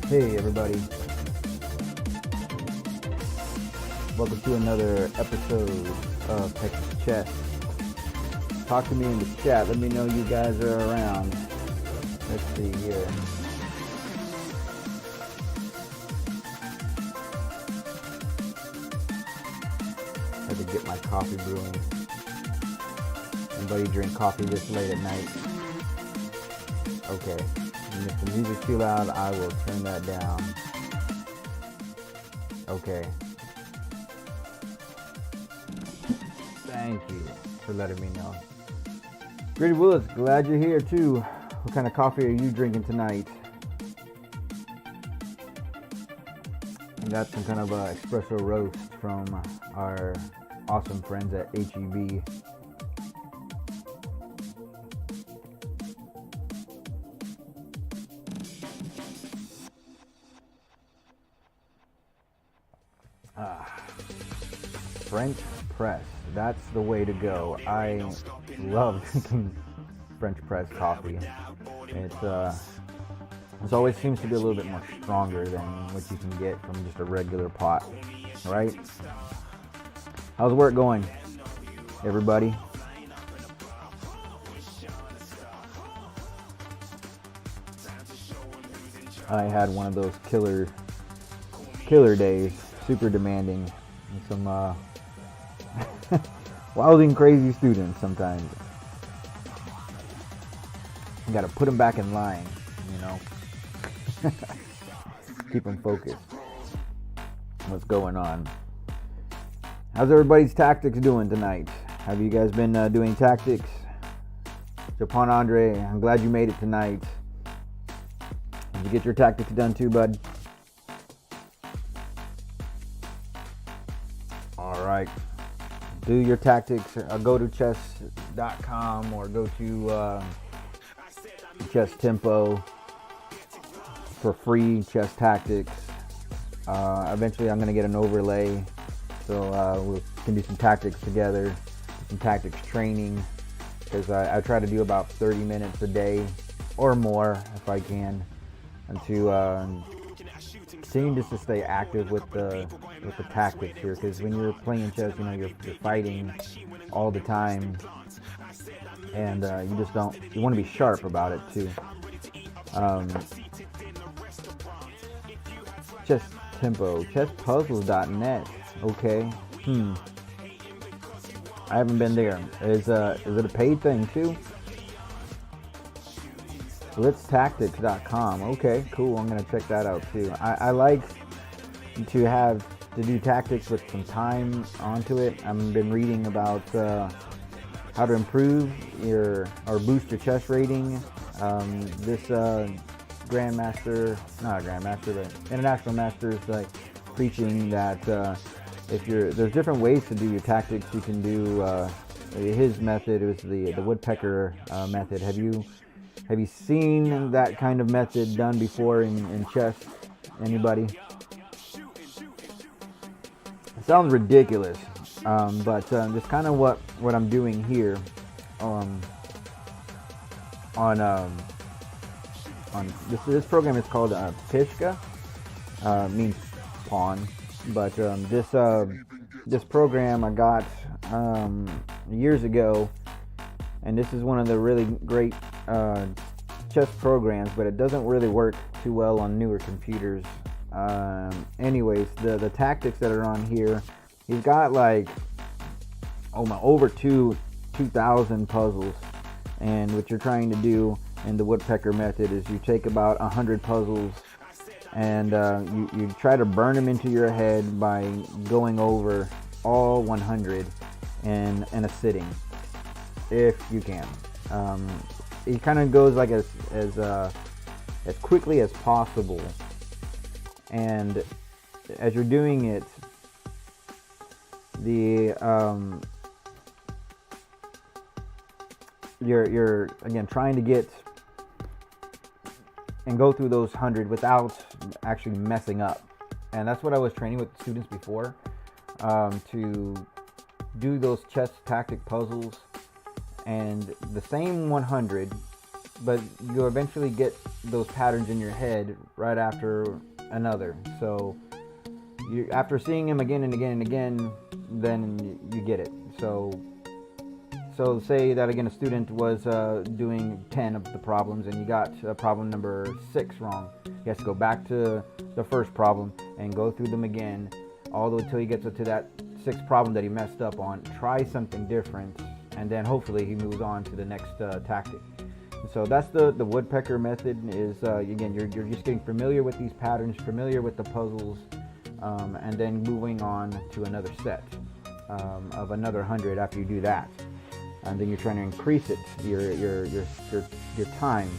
Hey everybody, welcome to another episode of Texas Chess. Talk to me in the chat, let me know you guys are around. Let's see here. Had to get my coffee brewing. Anybody drink coffee this late at night? Okay. And if the music's too loud, I will turn that down. Okay. Thank you for letting me know. Grady Willis, glad you're here too. What kind of coffee are you drinking tonight? I got some kind of espresso roast from our awesome friends at HEB. French press. That's the way to go. I love drinking French press coffee. It always seems to be a little bit more stronger than what you can get from just a regular pot, right? How's work going, everybody? I had one of those killer days, super demanding, and some wild and crazy students sometimes. You gotta put them back in line, you know. Keep them focused. What's going on? How's everybody's tactics doing tonight? Have you guys been doing tactics? Japan Andre, I'm glad you made it tonight. Did you get your tactics done too, bud? All right. Do your tactics. Go to chess.com or go to Chess Tempo for free chess tactics. Eventually I'm going to get an overlay, so we can do some tactics together, some tactics training, because I try to do about 30 minutes a day or more if I can, and to continue just to stay active with the tactics here, because when you're playing chess, you know, you're fighting all the time, and you want to be sharp about it too. Chess Tempo, chesspuzzles.net. Okay. I haven't been there. Is it a paid thing too? Blitztactics.com. Okay, cool. I'm gonna check that out too. I like to do tactics with some time onto it. I've been reading about how to improve or boost your chess rating. This international master is like preaching that there's different ways to do your tactics. You can do his method is the woodpecker method. Have you seen that kind of method done before in chess? Anybody? It sounds ridiculous, but just kind of what I'm doing here on this program is called Pishka, means pawn, but this program I got years ago, and this is one of the really great chess programs, but it doesn't really work too well on newer computers. Anyways, the tactics that are on here, he's got like over 2,000 puzzles, and what you're trying to do in the woodpecker method is you take about 100 puzzles and you try to burn them into your head by going over all 100 in a sitting, if you can. It kind of goes like as quickly as possible, and as you're doing it, you're again trying to get and go through those 100 without actually messing up. And that's what I was training with students before, to do those chess tactic puzzles and the same 100, but you eventually get those patterns in your head right after another. So after seeing them again and again and again, then you get it. So say that again, a student was doing 10 of the problems, and you got problem number 6 wrong. He has to go back to the first problem and go through them again, all the way till he gets to that 6th problem that he messed up on. Try something different, and then hopefully he moves on to the next tactic. So that's the woodpecker method. Is again, you're just getting familiar with these patterns, familiar with the puzzles, and then moving on to another set of another 100 after you do that. And then you're trying to increase it, your time.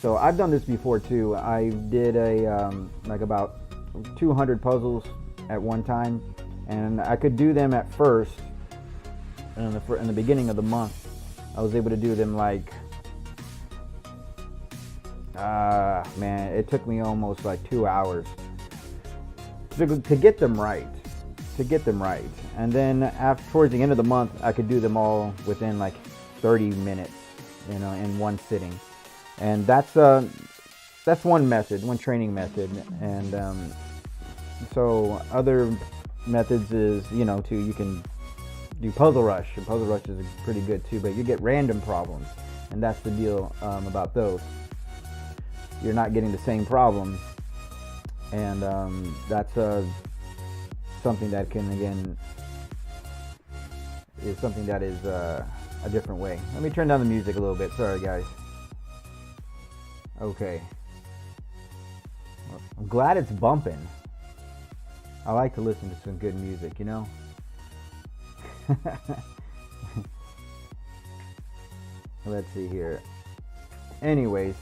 So I've done this before too. I did like about 200 puzzles at one time, and I could do them at first. In the beginning of the month, I was able to do them like, it took me almost like 2 hours to get them right. get them right. And then towards the end of the month, I could do them all within like 30 minutes, in one sitting. And that's one method, one training method. And so other methods is, you can do puzzle rush. And puzzle rush is pretty good too, but you get random problems. And that's the deal about those. You're not getting the same problem. And that's something that can, again, is something that is a different way. Let me turn down the music a little bit. Sorry, guys. Okay. I'm glad it's bumping. I like to listen to some good music, Let's see here. Anyways,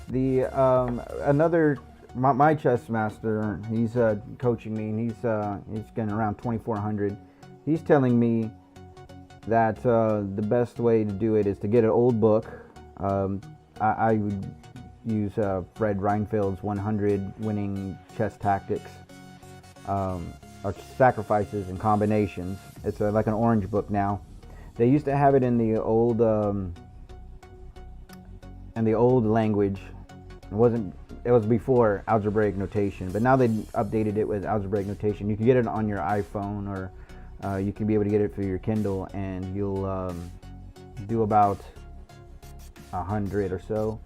my chess master, he's coaching me, and he's getting around 2,400. He's telling me that the best way to do it is to get an old book. I would use Fred Reinfeld's 100 Winning Chess Tactics, or Sacrifices and Combinations. It's like an orange book now. They used to have it in the old language. It was before algebraic notation, but now they updated it with algebraic notation. You can get it on your iPhone, or you can be able to get it for your Kindle, and you'll do about 100 or so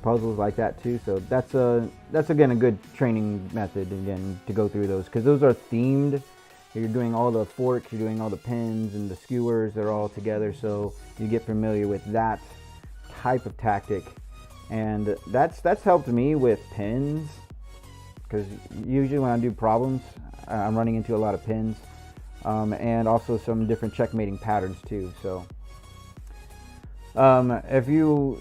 puzzles like that too. So that's again a good training method, again, to go through those, because those are themed. You're doing all the forks, you're doing all the pins and the skewers, they're all together, so you get familiar with that type of tactic. And that's helped me with pins, because usually when I do problems, I'm running into a lot of pins, and also some different checkmating patterns too. So if you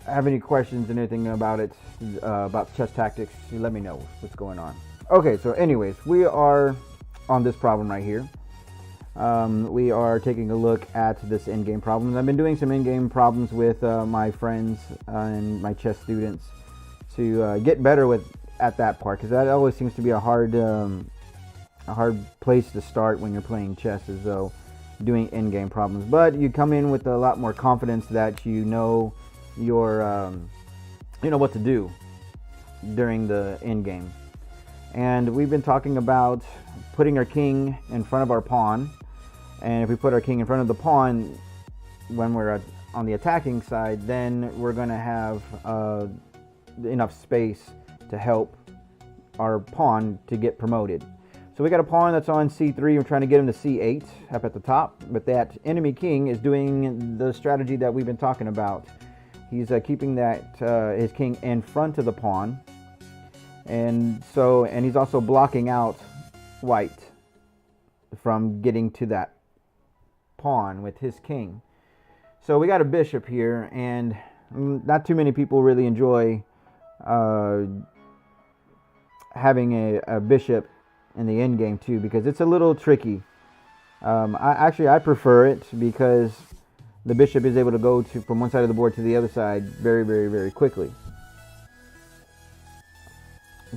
have any questions and anything about it, about chess tactics, you let me know what's going on. Okay, so anyways, we are on this problem right here. We are taking a look at this in-game problem. I've been doing some in-game problems with my friends and my chess students to get better at that part, because that always seems to be a hard place to start when you're playing chess, is though doing in-game problems. But you come in with a lot more confidence that you know what to do during the in-game. And we've been talking about putting our king in front of our pawn. And if we put our king in front of the pawn when we're on the attacking side, then we're going to have enough space to help our pawn to get promoted. So we got a pawn that's on c3. We're trying to get him to c8 up at the top. But that enemy king is doing the strategy that we've been talking about. He's keeping his king in front of the pawn. And he's also blocking out white from getting to that pawn with his king. So we got a bishop here, and not too many people really enjoy having a bishop in the endgame too, because it's a little tricky. I prefer it because the bishop is able to go from one side of the board to the other side very, very, very quickly.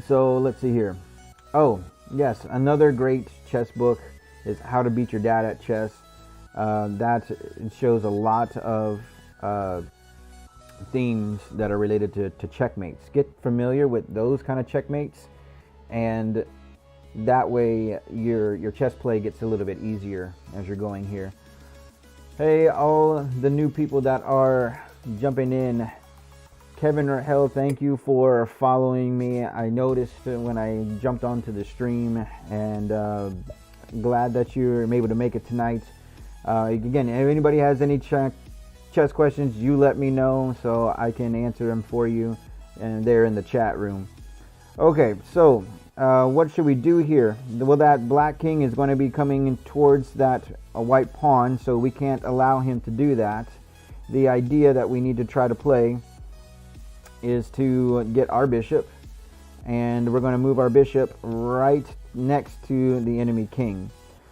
So let's see here. Oh, yes, another great chess book is How to Beat Your Dad at Chess. That shows a lot of themes that are related to checkmates. Get familiar with those kind of checkmates, and that way your chess play gets a little bit easier as you're going here. Hey, all the new people that are jumping in. Kevin Rahel, thank you for following me. I noticed when I jumped onto the stream, and glad that you're able to make it tonight. Again, if anybody has any chess questions, you let me know so I can answer them for you, and they're in the chat room. Okay, so what should we do here? Well, that black king is going to be coming towards that white pawn, so we can't allow him to do that. The idea that we need to try to play is to get our bishop, and we're going to move our bishop right next to the enemy king.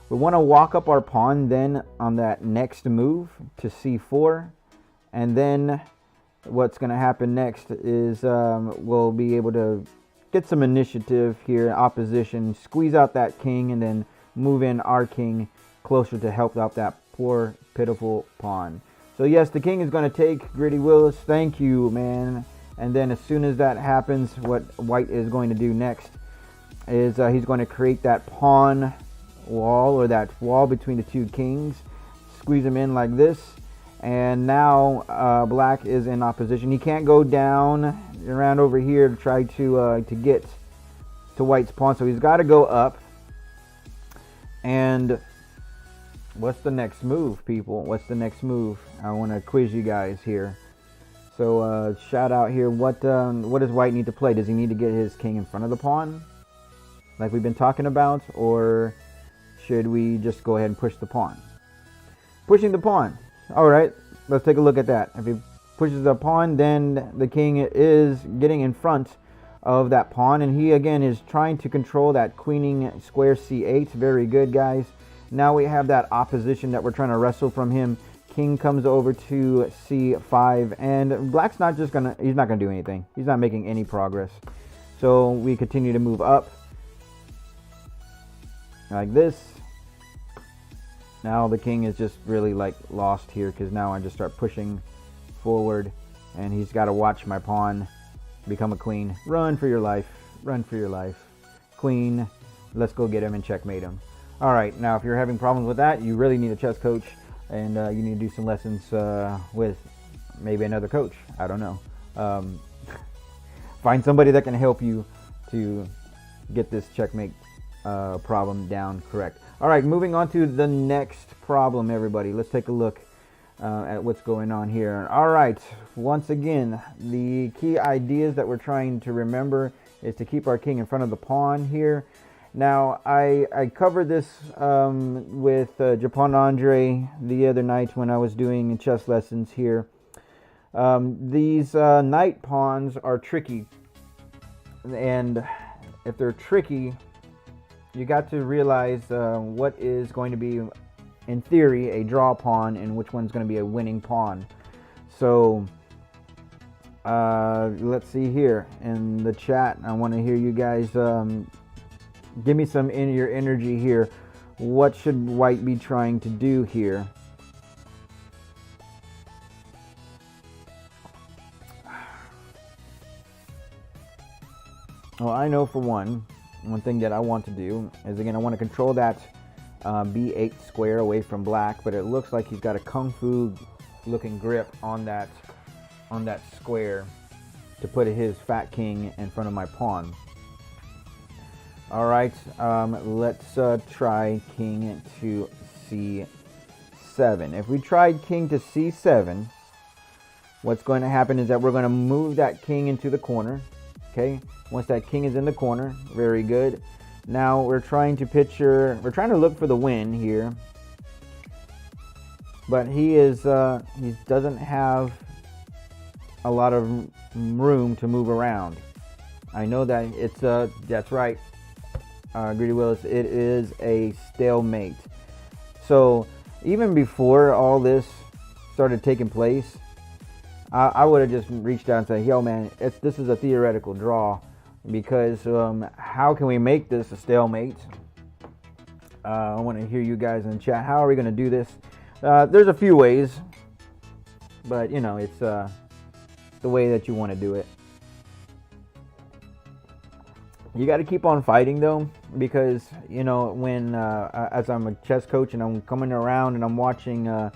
We want to walk up our pawn then on that next move to c4, and then what's going to happen next is we'll be able to get some initiative here, opposition, squeeze out that king, and then moving our king closer to help out that poor, pitiful pawn. So yes, the king is going to take Gritty Willis. Thank you, man. And then as soon as that happens, what white is going to do next is he's going to create that pawn wall, or that wall between the two kings. Squeeze him in like this. And now black is in opposition. He can't go down around over here to try to get to white's pawn. So he's got to go up. And what's the next move, people? What's the next move? I want to quiz you guys here. So shout out here. What does white need to play? Does he need to get his king in front of the pawn, like we've been talking about, or should we just go ahead and push the pawn? Pushing the pawn. All right, let's take a look at that. If he pushes the pawn, then the king is getting in front of that pawn, and he again is trying to control that queening square c8. Very good, guys. Now we have that opposition that we're trying to wrestle from him. King comes over to c5, and black's not just gonna, he's not gonna do anything. He's not making any progress. So we continue to move up like this. Now the king is just really like lost here, because now I just start pushing forward, and he's got to watch my pawn become a queen. Run for your life. Run for your life. Queen. Let's go get him and checkmate him. All right, now if you're having problems with that, you really need a chess coach, and you need to do some lessons with maybe another coach. I don't know. Find somebody that can help you to get this checkmate problem down correct. All right, moving on to the next problem, everybody. Let's take a look at what's going on here. All right, once again, the key ideas that we're trying to remember is to keep our king in front of the pawn here. Now, I covered this with Japon Andre the other night when I was doing chess lessons here. These knight pawns are tricky, and if they're tricky, you got to realize what is going to be, in theory, a draw pawn and which one's going to be a winning pawn. So let's see here in the chat. I want to hear you guys give me some in your energy here. What should white be trying to do here? Well, I know for one thing that I want to do is, again, I want to control that b8 square away from black, but it looks like he's got a kung fu looking grip on that square to put his fat king in front of my pawn. All right, let's try king to c7. If we tried king to c7, what's going to happen is that we're going to move that king into the corner. Okay, once that king is in the corner, very good. Now we're trying to look for the win here, but he doesn't have a lot of room to move around. I know that it's that's right, Greedy Willis, it is a stalemate. So even before all this started taking place, I would have just reached out and said, yo man, this is a theoretical draw, because how can we make this a stalemate? I want to hear you guys in the chat. How are we going to do this? There's a few ways, but you know, it's the way that you want to do it. You got to keep on fighting though, because you know, when as I'm a chess coach and I'm coming around and I'm watching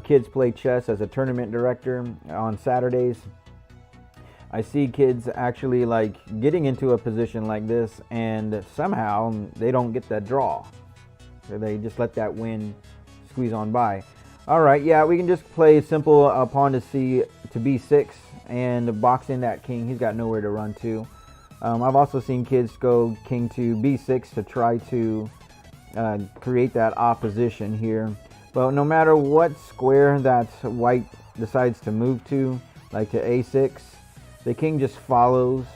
kids play chess as a tournament director on Saturdays, I see kids actually like getting into a position like this, and somehow they don't get that draw. So they just let that win squeeze on by. All right, yeah, we can just play simple pawn to b6 and box in that king. He's got nowhere to run to. I've also seen kids go king to b6 to try to create that opposition here. But no matter what square that white decides to move to, like to a6, the king just follows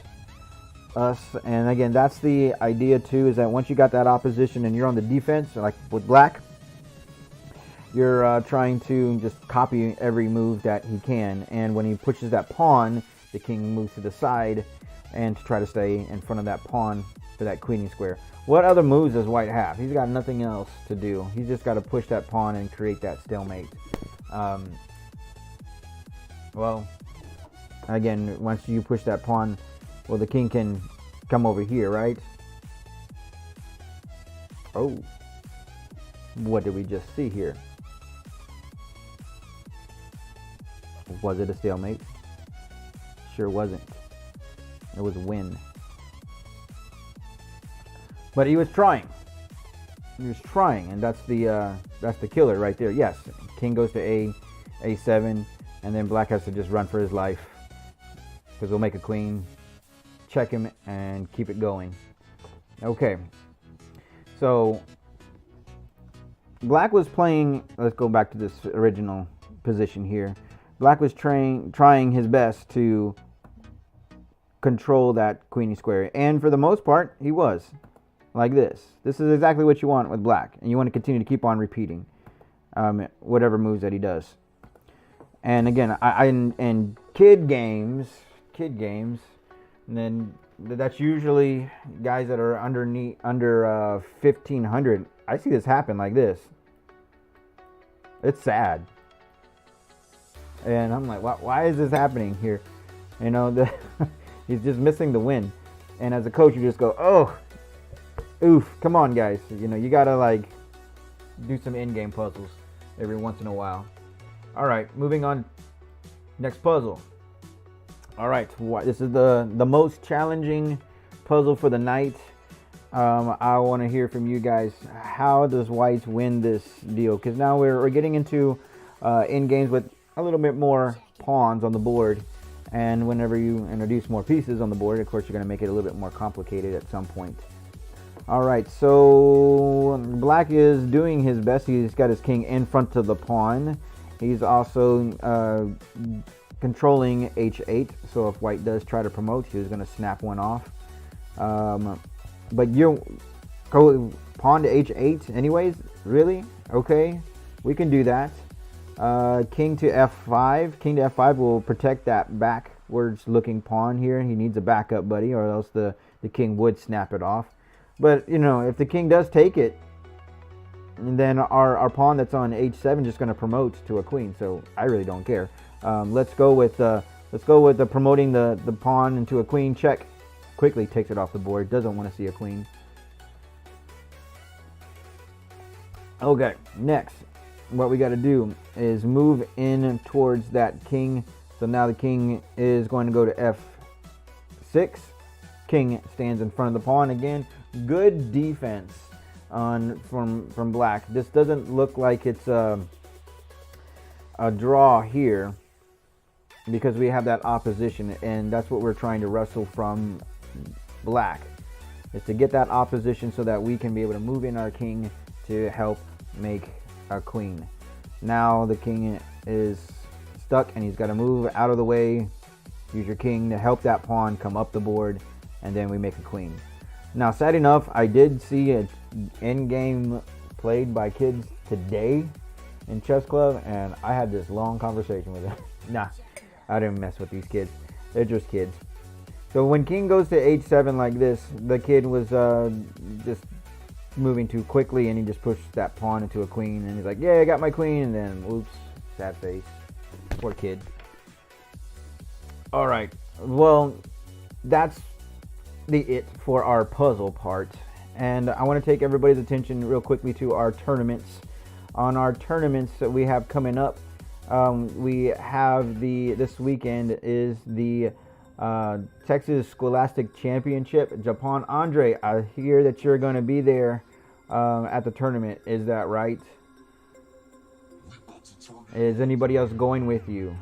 us. And again, that's the idea too, is that once you got that opposition and you're on the defense, like with black, you're trying to just copy every move that he can. And when he pushes that pawn, the king moves to the side and to try to stay in front of that pawn for that queenie square. What other moves does white have? He's got nothing else to do. He's just got to push that pawn and create that stalemate. Well, again, once you push that pawn, well, the king can come over here, right? Oh, what did we just see here? Was it a stalemate? Sure wasn't. It was a win. But he was trying. He was trying, and that's the killer right there. Yes, king goes to a7, and then black has to just run for his life because we'll make a queen, check him, and keep it going. Okay, so black was playing. Let's go back to this original position here. Black was trying his best to control that queenie square, and for the most part, he was. Like this. This is exactly what you want with black, and you want to continue to keep on repeating whatever moves that he does. And again, I in kid games, and then that's usually guys that are under 1500. I see this happen like this. It's sad, and I'm like, why is this happening here? You know, he's just missing the win. And as a coach, you just go, oh. Oof, come on guys, you know, you gotta like do some in-game puzzles every once in a while. All right, moving on, next puzzle. All right, this is the most challenging puzzle for the night. I want to hear from you guys. How does white win this deal? Because now we're getting into in games with a little bit more pawns on the board, and whenever you introduce more pieces on the board, of course, you're going to make it a little bit more complicated at some point. All right, so black is doing his best. He's got his king in front of the pawn. He's also controlling h8, so if white does try to promote, he's going to snap one off. But you go pawn to h8 anyways? Really? Okay, we can do that. King to f5. King to f5 will protect that backwards looking pawn here. He needs a backup buddy, or else the king would snap it off. But, you know, if the king does take it, and then our pawn that's on h7 is just going to promote to a queen. So I really don't care. Let's go with the promoting the pawn into a queen. Check. Quickly takes it off the board. Doesn't want to see a queen. Okay, next, what we got to do is move in towards that king. So now the king is going to go to f6. King stands in front of the pawn again. Good defense from black. This doesn't look like it's a draw here because we have that opposition, and that's what we're trying to wrestle from black, is to get that opposition so that we can be able to move in our king to help make a queen. Now the king is stuck and he's got to move out of the way. Use your king to help that pawn come up the board, and then we make a queen. Now, sad enough, I did see an in-game played by kids today in chess club, and I had this long conversation with them. Nah, I didn't mess with these kids. They're just kids. So when king goes to h7 like this, the kid was just moving too quickly, and he just pushed that pawn into a queen, and he's like, yeah, I got my queen, and then, oops, sad face. Poor kid. All right, well, that's it for our puzzle part, and I want to take everybody's attention real quickly to our tournaments. On our tournaments that we have coming up, we have this weekend is the Texas Scholastic Championship. Japan Andre, I hear that you're going to be there at the tournament. Is that right? Is anybody else going with you?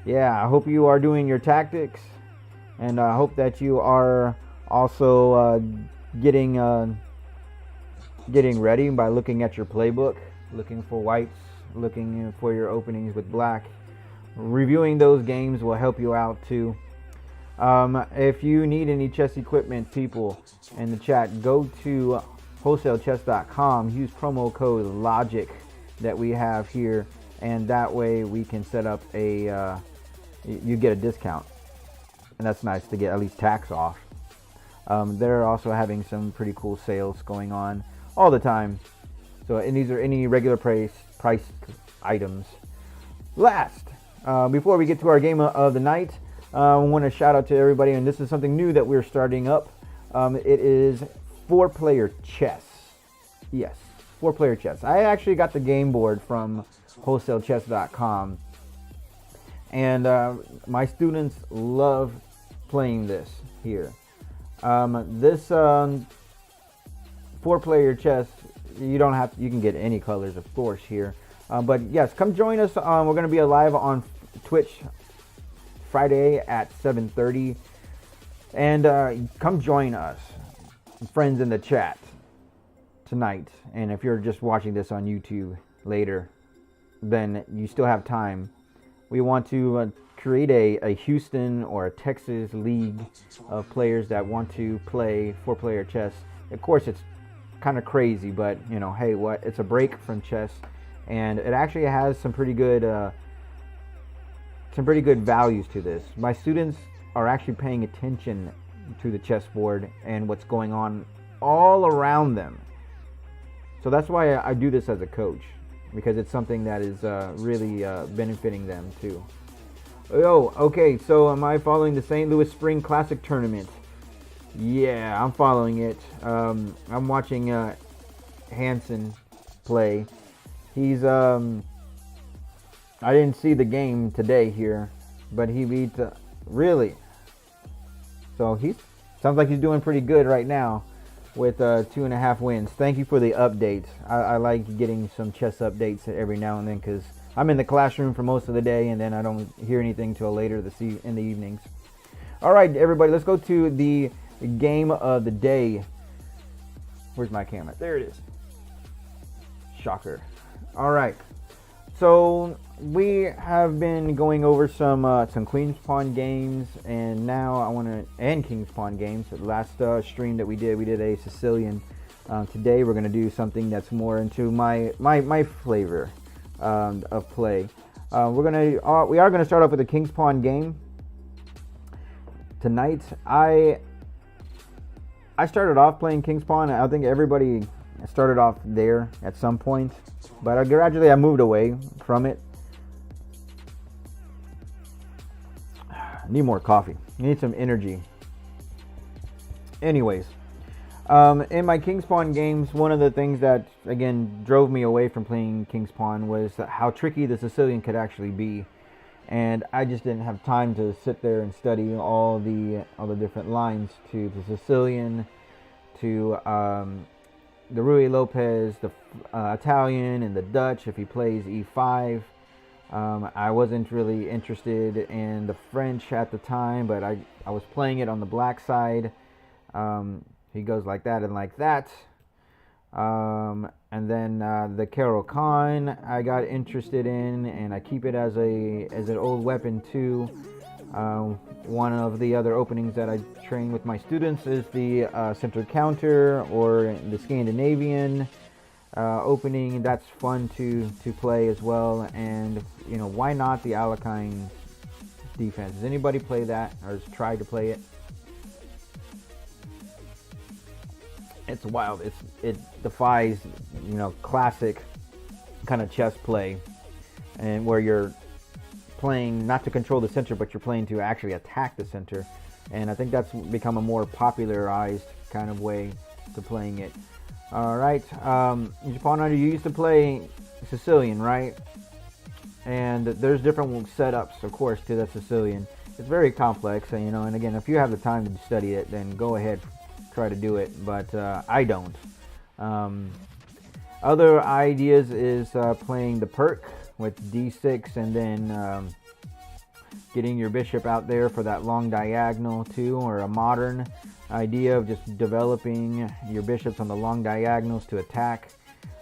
Yeah, I hope you are doing your tactics. And I hope that you are also getting ready by looking at your playbook, looking for whites, looking for your openings with black. Reviewing those games will help you out too. If you need any chess equipment, people in the chat, go to wholesalechess.com. Use promo code LOGIC that we have here, and that way we can set up you get a discount. And that's nice to get at least tax off. They're also having some pretty cool sales going on all the time. So, and these are any regular price items. Last, before we get to our game of the night, I want to shout out to everybody, and this is something new that we're starting up. It is 4-player chess. Yes, 4-player chess. I actually got the game board from wholesale.chess.com, and my students love playing this here. This 4-player chess, you can get any colors, of course, here. But yes, come join us. We're going to be live on Twitch Friday at 7:30, and come join us, friends, in the chat tonight. And if you're just watching this on YouTube later, then you still have time. We want to create a Houston or a Texas league of players that want to play 4-player chess. Of course, it's kind of crazy, but you know, hey, what? It's a break from chess, and it actually has some pretty good values to this. My students are actually paying attention to the chessboard and what's going on all around them. So that's why I do this as a coach, because it's something that is really benefiting them too. Oh, okay, so am I following the St. Louis Spring Classic Tournament? Yeah, I'm following it. I'm watching Hansen play. He's I didn't see the game today here, but he beat really. So he sounds like he's doing pretty good right now with 2.5 wins. Thank you for the updates. I like getting some chess updates every now and then, because I'm in the classroom for most of the day, and then I don't hear anything till later in the evenings. All right, everybody, let's go to the game of the day. Where's my camera? There it is. Shocker. All right. So we have been going over some Queen's Pawn games, and now and King's Pawn games. The last stream that we did a Sicilian. Today we're gonna do something that's more into my flavor of play. We are gonna start off with a King's Pawn game tonight. I started off playing King's Pawn. I think everybody started off there at some point, but gradually I moved away from it. I need more coffee. I need some energy. Anyways, in my King's Pawn games, one of the things that again drove me away from playing King's Pawn was how tricky the Sicilian could actually be, and I just didn't have time to sit there and study all the different lines to the Sicilian, to the Ruy Lopez, the Italian, and the Dutch if he plays e5. I wasn't really interested in the French at the time, but I was playing it on the black side. He goes like that and like that. And then the Caro-Kann I got interested in, and I keep it as an old weapon too. One of the other openings that I train with my students is the center counter, or the Scandinavian opening. That's fun to play as well. And you know, why not the Alekhine defense? Does anybody play that or has tried to play it? It's wild. It defies, you know, classic kind of chess play, and where you're playing not to control the center, but you're playing to actually attack the center. And I think that's become a more popularized kind of way to playing it. All right, Japan, you used to play Sicilian, right? And there's different setups, of course, to the Sicilian. It's very complex, you know. And again, if you have the time to study it, then go ahead, try to do it. But I don't. Other ideas is playing the Perk with d6, and then getting your bishop out there for that long diagonal too, or a modern idea of just developing your bishops on the long diagonals to attack.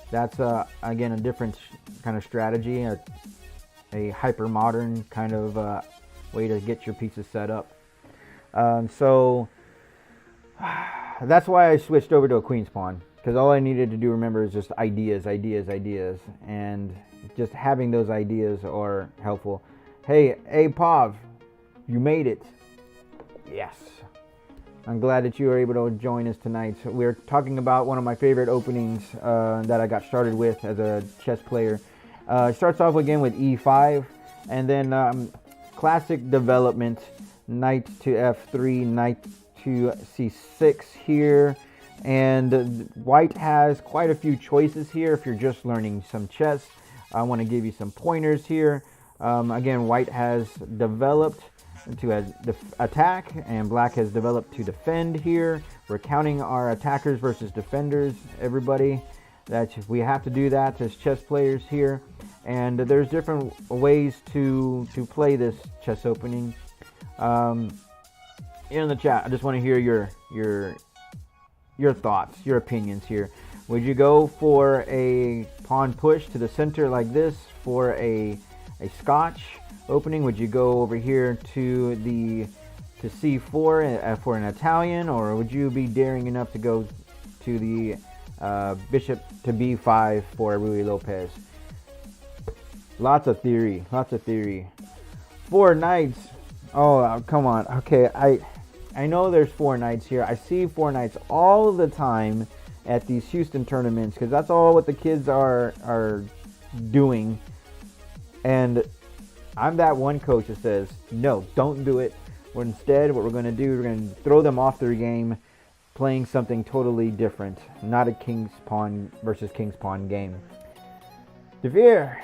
That's again a different kind of strategy, a hyper modern kind of way to get your pieces set up. So that's why I switched over to a Queen's Pawn, because all I needed to do, remember, is just ideas, and just having those ideas are helpful. Hey, Pav, you made it. Yes. I'm glad that you were able to join us tonight. We're talking about one of my favorite openings that I got started with as a chess player. It starts off again with e5, and then classic development, knight to f3, knight to c6 here. And white has quite a few choices here if you're just learning some chess. I want to give you some pointers here. Again, white has developed to attack, and black has developed to defend here. We're counting our attackers versus defenders, everybody. We have to do that as chess players here. And there's different ways to play this chess opening. In the chat, I just want to hear your thoughts, your opinions here. Would you go for a pawn push to the center like this for a Scotch opening? Would you go over here to c4 for an Italian, or would you be daring enough to go to the bishop to b5 for Ruy Lopez? Lots of theory. 4 knights. Oh, come on. Okay, I know there's 4 knights here. I see 4 knights all the time at these Houston tournaments because that's all what the kids are doing. And I'm that one coach that says, no, don't do it. Instead, what we're going to do, we're going to throw them off their game playing something totally different. Not a king's pawn versus king's pawn game. DeVere,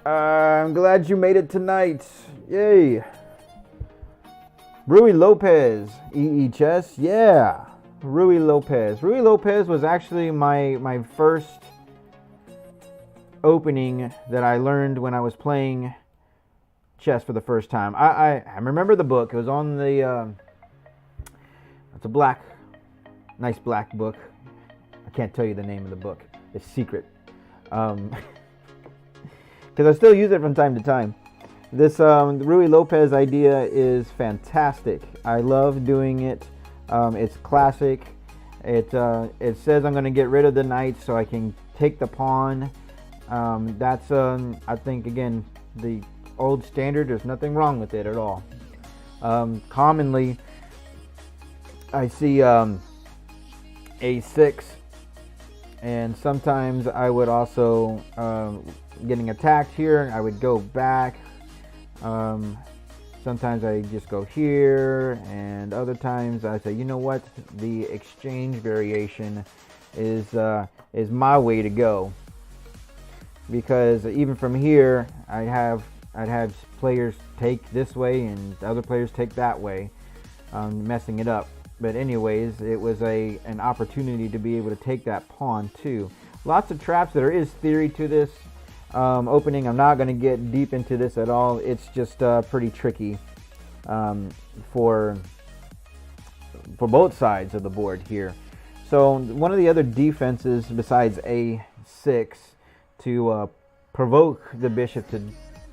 I'm glad you made it tonight. Yay. Ruy Lopez, EE Chess, yeah. Ruy Lopez. Ruy Lopez was actually my first opening that I learned when I was playing chess for the first time. I remember the book. It was on the, it's a nice black book. I can't tell you the name of the book. It's secret. Because I still use it from time to time. This Ruy Lopez idea is fantastic. I love doing it. It's classic. It says I'm going to get rid of the knight so I can take the pawn. That's I think again the old standard. There's nothing wrong with it at all. Commonly, I see a6, and sometimes I would also getting attacked here. I would go back. Sometimes I just go here, and other times I say, you know what, the exchange variation is my way to go, because even from here I'd have players take this way and other players take that way, messing it up. But anyways, it was an opportunity to be able to take that pawn too. Lots of traps. There is theory to this opening. I'm not going to get deep into this at all. It's just pretty tricky for both sides of the board here. So one of the other defenses besides a6 to provoke the bishop to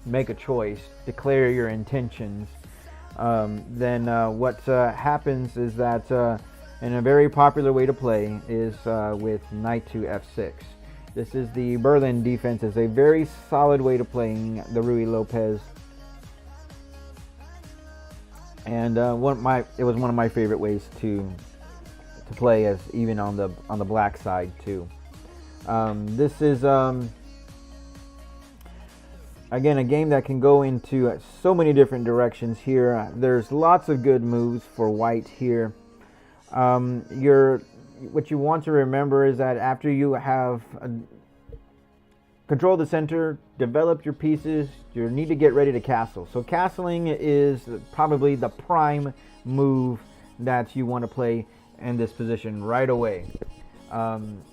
make a choice, declare your intentions, then what happens is that and a very popular way to play is with knight to f6. This is the Berlin defense. It's a very solid way to playing the Ruy Lopez, and it was one of my favorite ways to play, as even on the black side too. This is again a game that can go into so many different directions here. There's lots of good moves for white here. What you want to remember is that after you have control the center, develop your pieces, you need to get ready to castle. So castling is probably the prime move that you want to play in this position right away. And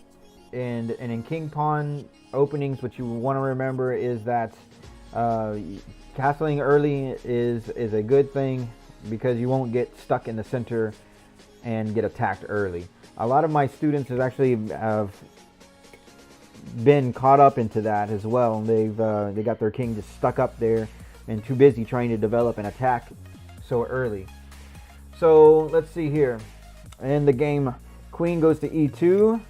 in king pawn openings, what you want to remember is that castling early is a good thing, because you won't get stuck in the center and get attacked early. A lot of my students have been caught up into that as well. They got their king just stuck up there and too busy trying to develop an attack so early. So let's see here. In the game, queen goes to e2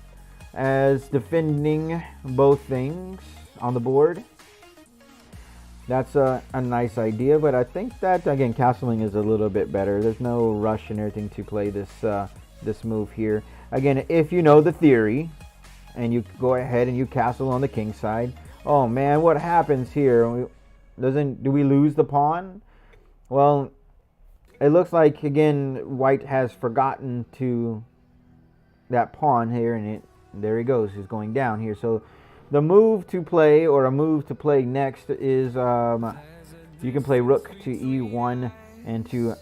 as defending both things on the board. That's a nice idea, but I think that, again, castling is a little bit better. There's no rush and everything to play this move here. Again, if you know the theory, and you go ahead and you castle on the king side. Oh man, what happens here? Do we lose the pawn? Well, it looks like, again, white has forgotten to that pawn here, and there he goes. He's going down here. So the move to play, or a move to play next, is you can play rook to e1 and to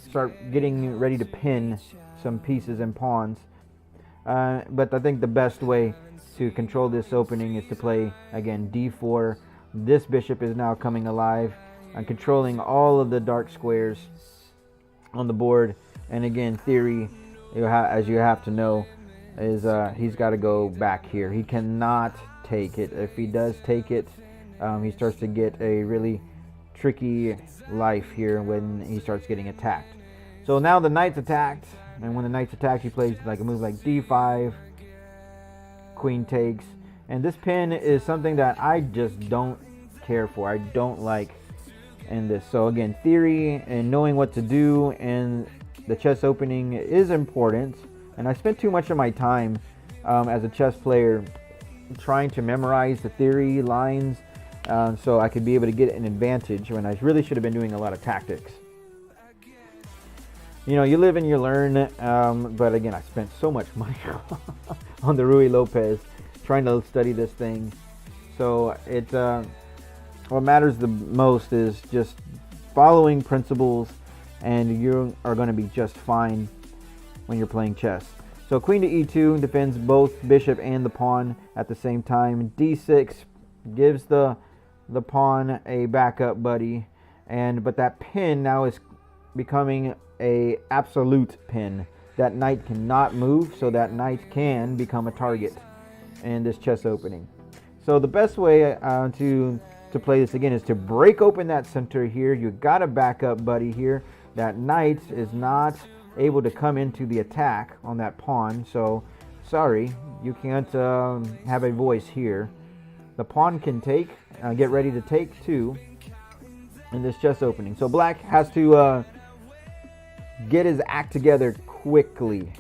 start getting ready to pin some pieces and pawns. But I think the best way to control this opening is to play, again, d4. This bishop is now coming alive and controlling all of the dark squares on the board. And again, theory, as you have to know, is he's got to go back here. He cannot take it. If he does take it, he starts to get a really tricky life here when he starts getting attacked. So now the knight's attacked, and when the knight's attacked, he plays like a move like d5, queen takes, and this pin is something that I just don't care for. I don't like in this. So again, theory and knowing what to do and the chess opening is important, and I spent too much of my time as a chess player trying to memorize the theory lines so I could be able to get an advantage when I really should have been doing a lot of tactics. You know, you live and you learn, but again, I spent so much money on the Ruy Lopez trying to study this thing. So what matters the most is just following principles, and you are going to be just fine when you're playing chess. So queen to e2 defends both bishop and the pawn at the same time. d6 gives the pawn a backup buddy, but that pin now is becoming a absolute pin. That knight cannot move, so that knight can become a target in this chess opening. So the best way to play this again is to break open that center here. You got a backup buddy here. That knight is not able to come into the attack on that pawn, so sorry, you can't have a voice here. The pawn can take, get ready to take too in this chess opening. So black has to get his act together quickly.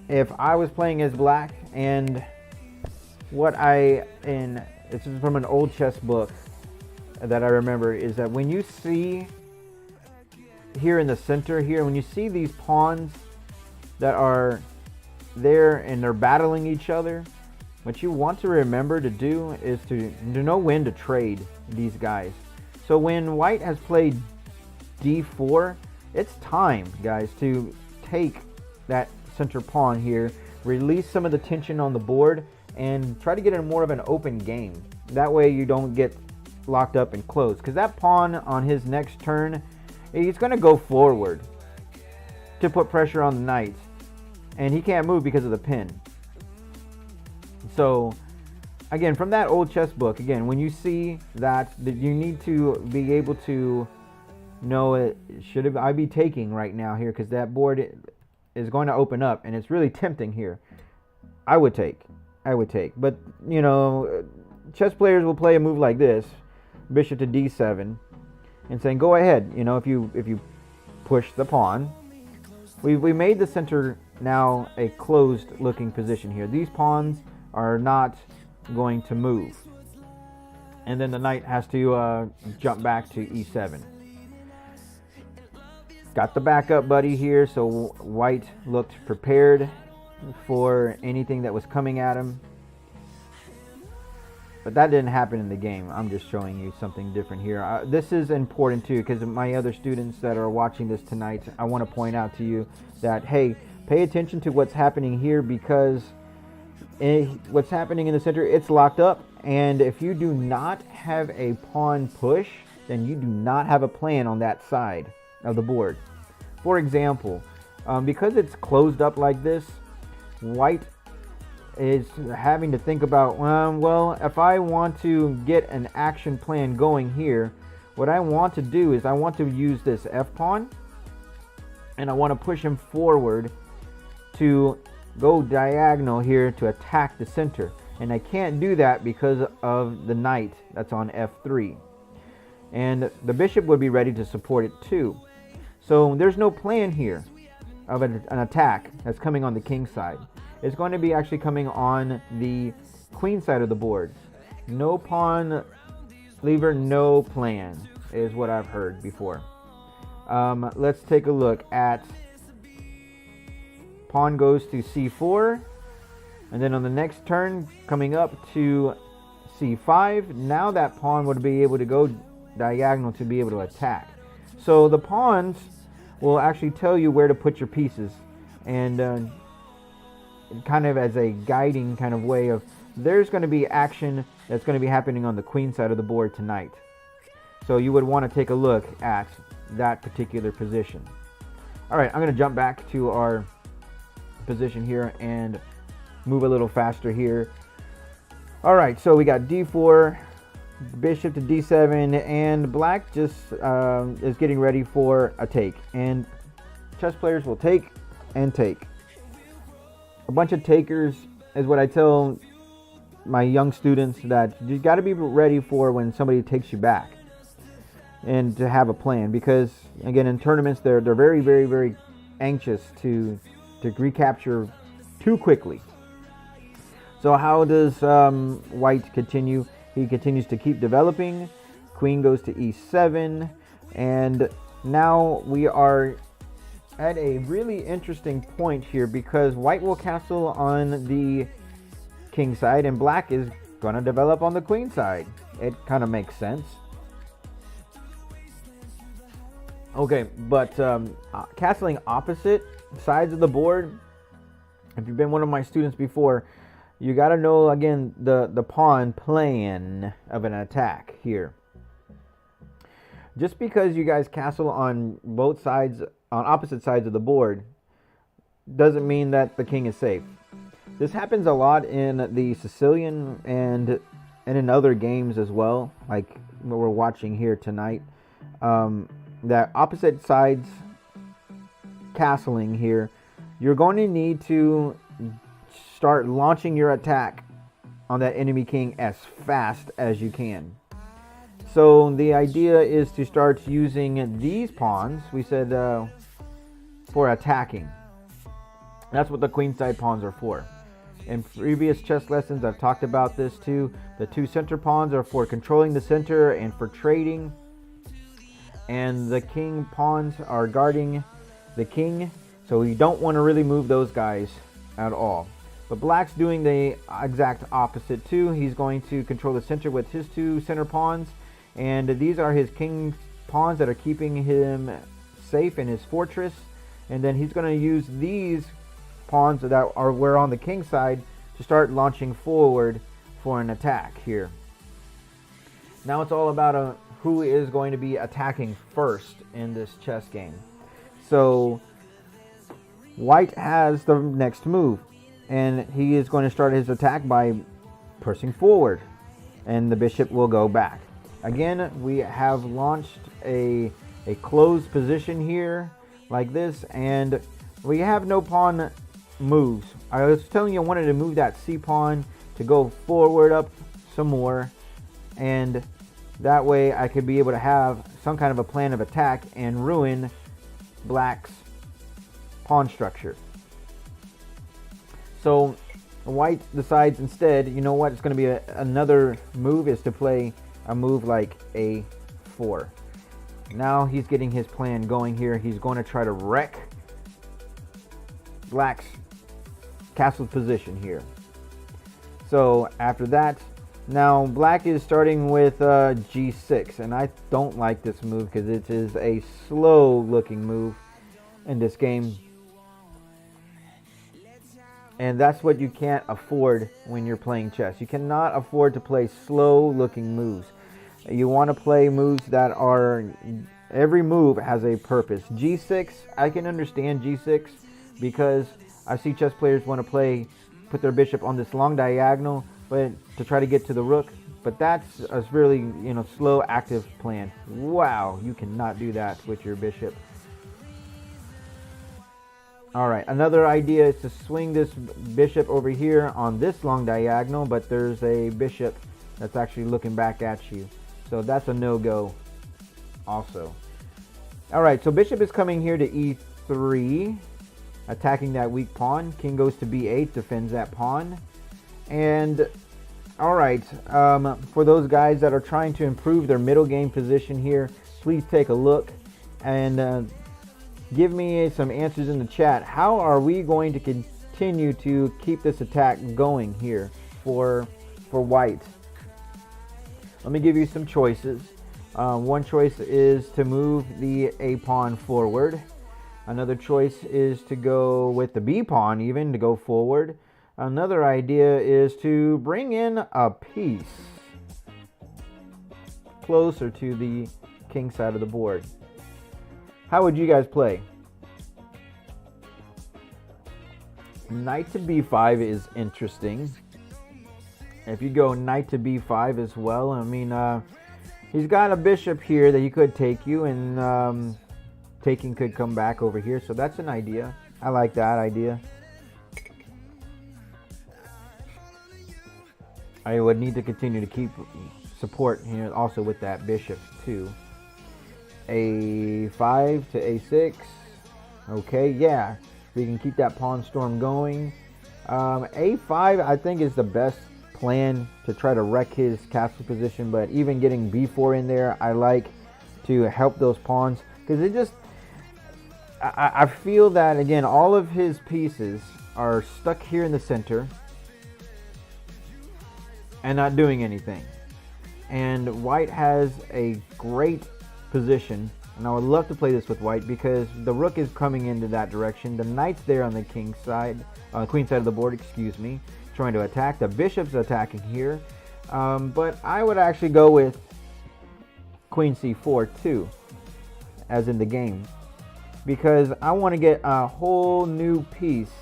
If I was playing as black, and this is from an old chess book that I remember, is that when you see here in the center here, when you see these pawns that are there and they're battling each other, what you want to remember to do is to know when to trade these guys. So when white has played d4, it's time, guys, to take that center pawn here, release some of the tension on the board, and try to get in more of an open game. That way you don't get locked up and closed, because that pawn on his next turn, he's going to go forward to put pressure on the knight, and he can't move because of the pin. So again, from that old chess book, again, when you see that you need to be able to know, should I be taking right now here, because that board is going to open up and it's really tempting here. I would take, but you know, chess players will play a move like this, bishop to d7, and saying, go ahead, you know, if you push the pawn. We made the center now a closed looking position here. These pawns are not going to move, and then the knight has to jump back to e7. Got the backup buddy here, so white looked prepared for anything that was coming at him. But that didn't happen in the game. I'm just showing you something different here. This is important too, because my other students that are watching this tonight, I want to point out to you that, hey, pay attention to what's happening here, because what's happening in the center, it's locked up. And if you do not have a pawn push, then you do not have a plan on that side of the board. For example, because it's closed up like this, white is having to think about, well, if I want to get an action plan going here, what I want to do is I want to use this f pawn, and I want to push him forward to go diagonal here to attack the center. And I can't do that because of the knight that's on f3. And the bishop would be ready to support it too. So there's no plan here of an attack that's coming on the king side. It's going to be actually coming on the queen side of the board. No pawn lever, no plan is what I've heard before. Let's take a look at pawn goes to c4. And then on the next turn, coming up to c5, now that pawn would be able to go diagonal to be able to attack. So the pawns will actually tell you where to put your pieces, and kind of as a guiding kind of way of there's going to be action that's going to be happening on the queen side of the board tonight. So you would want to take a look at that particular position. All right, I'm going to jump back to our position here and move a little faster here. All right, so we got d4, bishop to d7, and black just is getting ready for a take. And chess players will take and take. A bunch of takers is what I tell my young students, that you got to be ready for when somebody takes you back, and to have a plan, because again, in tournaments they're very, very, very anxious to recapture too quickly. So how does white continue? He continues to keep developing. Queen goes to e7. And now we are at a really interesting point here, because white will castle on the king side and black is going to develop on the queen side. It kind of makes sense. Okay, but castling opposite sides of the board, if you've been one of my students before, you got to know, again, the pawn plan of an attack here. Just because you guys castle on both sides, on opposite sides of the board, doesn't mean that the king is safe. This happens a lot in the Sicilian and in other games as well, like what we're watching here tonight. That opposite sides castling here, you're going to need to start launching your attack on that enemy king as fast as you can. So the idea is to start using these pawns, we said, for attacking. That's what the queenside pawns are for. In previous chess lessons, I've talked about this too. The two center pawns are for controlling the center and for trading. And the king pawns are guarding the king. So you don't want to really move those guys at all. But black's doing the exact opposite too. He's going to control the center with his two center pawns. And these are his king pawns that are keeping him safe in his fortress. And then he's going to use these pawns that were on the king side to start launching forward for an attack here. Now it's all about who is going to be attacking first in this chess game. So white has the next move, and he is going to start his attack by pressing forward, and the bishop will go back. Again, we have launched a closed position here like this, and we have no pawn moves. I was telling you I wanted to move that c pawn to go forward up some more, and that way I could be able to have some kind of a plan of attack and ruin black's pawn structure. So white decides instead, you know what, it's going to be another move is to play a move like a4. Now he's getting his plan going here. He's going to try to wreck black's castle position here. So after that, now black is starting with g6, and I don't like this move because it is a slow looking move in this game, and that's what you can't afford when you're playing chess. You cannot afford to play slow looking moves. You want to play moves that are, every move has a purpose. g6, I can understand g6 because I see chess players want to put their bishop on this long diagonal, but to try to get to the rook. But that's a really, slow active plan. Wow, you cannot do that with your bishop. All right, another idea is to swing this bishop over here on this long diagonal, but there's a bishop that's actually looking back at you. So that's a no-go also. All right, so bishop is coming here to e3, attacking that weak pawn. King goes to b8, defends that pawn. And all right, for those guys that are trying to improve their middle game position here, please take a look and give me some answers in the chat. How are we going to continue to keep this attack going here for white? Let me give you some choices. One choice is to move the a pawn forward. Another choice is to go with the b pawn, even to go forward. Another idea is to bring in a piece closer to the king side of the board. How would you guys play? Knight to b5 is interesting. If you go knight to b5 as well, I mean, he's got a bishop here that he could take you, and taking could come back over here. So that's an idea. I like that idea. I would need to continue to keep support here also with that bishop too. a5 to a6. Okay, yeah, we can keep that pawn storm going. a5 I think is the best plan to try to wreck his castle position, but even getting b4 in there, I like to help those pawns, because it just, I feel that again all of his pieces are stuck here in the center and not doing anything. And white has a great position, and I would love to play this with white because the rook is coming into that direction. The knight's there on the king side, queen side of the board, excuse me, trying to attack. The bishop's attacking here, but I would actually go with queen c4 too, as in the game, because I want to get a whole new piece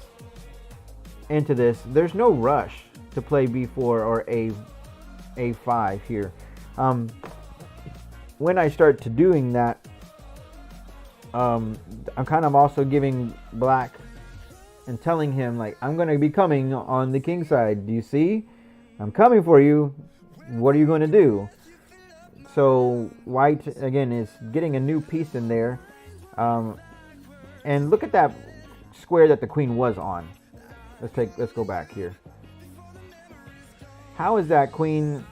into this. There's no rush to play b4 or a5 here. When I start to doing that, I'm kind of also giving black and telling him, like, I'm going to be coming on the king side. Do you see? I'm coming for you. What are you going to do? So white again is getting a new piece in there, and look at that square that the queen was on. Let's go back here. How is that queen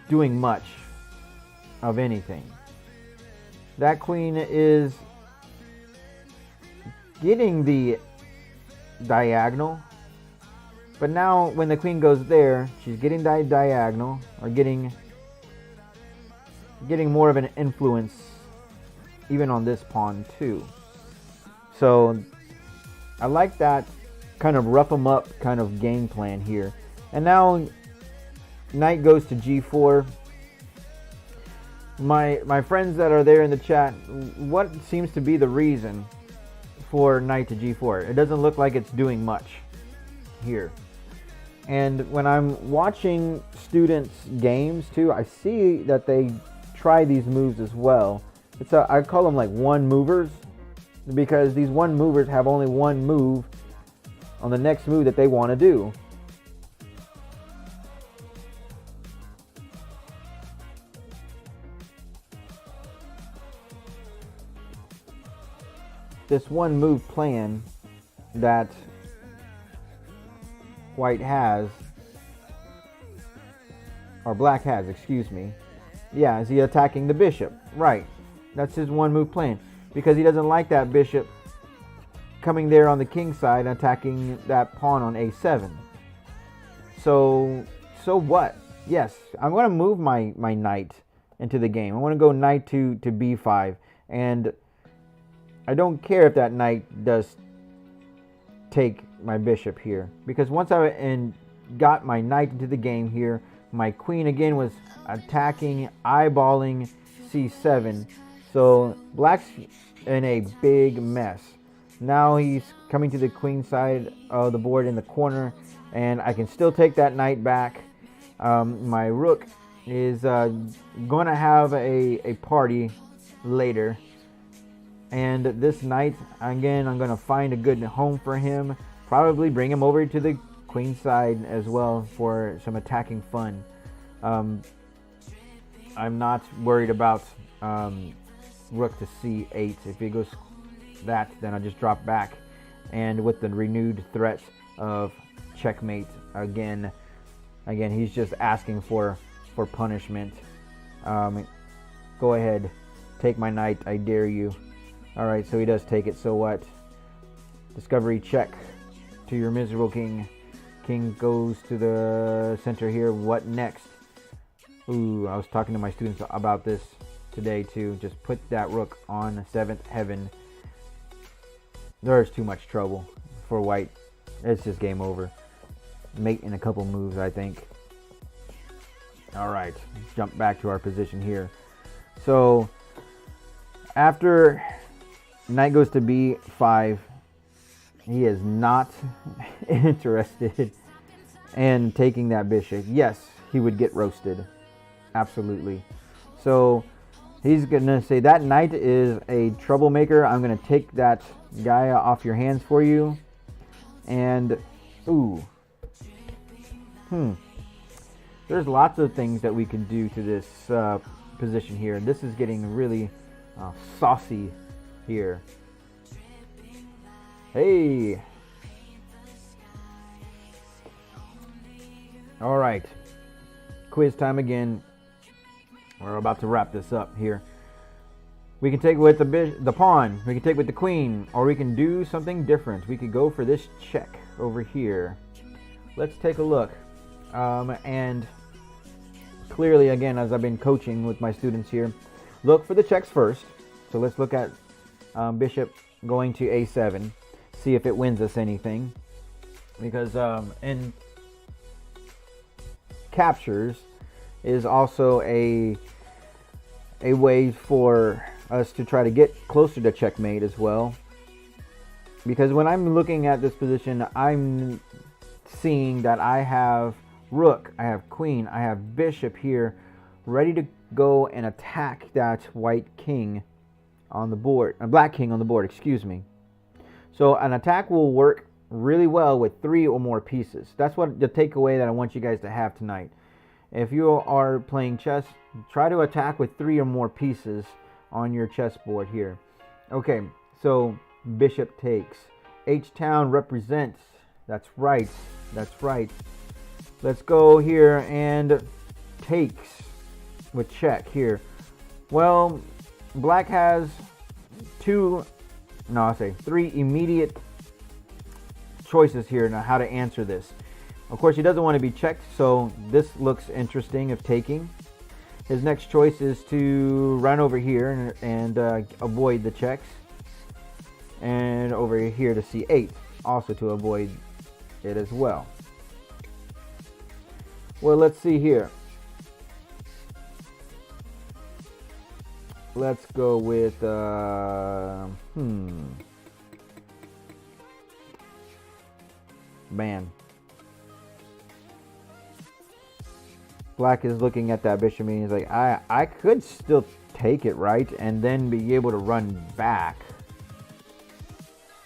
doing much of anything? That queen is getting the diagonal, but now when the queen goes there, she's getting diagonal, or getting more of an influence even on this pawn too. So I like that kind of rough them up kind of game plan here. And now knight goes to g4. My friends that are there in the chat, what seems to be the reason for knight to g4? It doesn't look like it's doing much here. And when I'm watching students' games too, I see that they try these moves as well. I call them like one movers, because these one movers have only one move on the next move that they want to do. This one move plan that white has, or black has, excuse me. Yeah, is he attacking the bishop? Right. That's his one move plan, because he doesn't like that bishop coming there on the king side, attacking that pawn on a7. So what? Yes, I'm going to move my knight into the game. I want to go knight to b5, and I don't care if that knight does take my bishop here, because once I got my knight into the game here, my queen again was attacking, eyeballing c7. So black's in a big mess. Now he's coming to the queen side of the board in the corner, and I can still take that knight back. My rook is going to have a party later. And this knight, again, I'm going to find a good home for him. Probably bring him over to the queen side as well for some attacking fun. I'm not worried about rook to c8. If he goes that, then I'll just drop back. And with the renewed threat of checkmate, again, he's just asking for punishment. Go ahead, take my knight, I dare you. Alright, so he does take it, so what? Discovery check to your miserable king. King goes to the center here. What next? Ooh, I was talking to my students about this today too. Just put that rook on 7th heaven. There's too much trouble for white. It's just game over. Mate in a couple moves, I think. Alright, jump back to our position here. So, after knight goes to b5, he is not interested in taking that bishop. Yes, he would get roasted. Absolutely. So he's going to say that knight is a troublemaker. I'm going to take that guy off your hands for you. And, ooh. There's lots of things that we can do to this position here. This is getting really saucy here. Hey. All right. Quiz time again. We're about to wrap this up here. We can take with the pawn. We can take with the queen. Or we can do something different. We could go for this check over here. Let's take a look. And clearly, again, as I've been coaching with my students here, look for the checks first. So let's look at bishop going to a7. See if it wins us anything. Because in captures is also a way for us to try to get closer to checkmate as well. Because when I'm looking at this position, I'm seeing that I have rook, I have queen, I have bishop here ready to go and attack that white king on the board, a black king on the board, excuse me. So an attack will work really well with 3 or more pieces. That's what the takeaway that I want you guys to have tonight. If you are playing chess, try to attack with 3 or more pieces on your chessboard here. Okay, so bishop takes. H-town represents. That's right. That's right. Let's go here and takes with check here. Well, black has 3 immediate choices here now how to answer this. Of course, he doesn't want to be checked, so this looks interesting of taking. His next choice is to run over here and avoid the checks. And over here to c8, also to avoid it as well. Well, let's see here. Let's go with man. Black is looking at that bishop and he's like, I could still take it, right? And then be able to run back.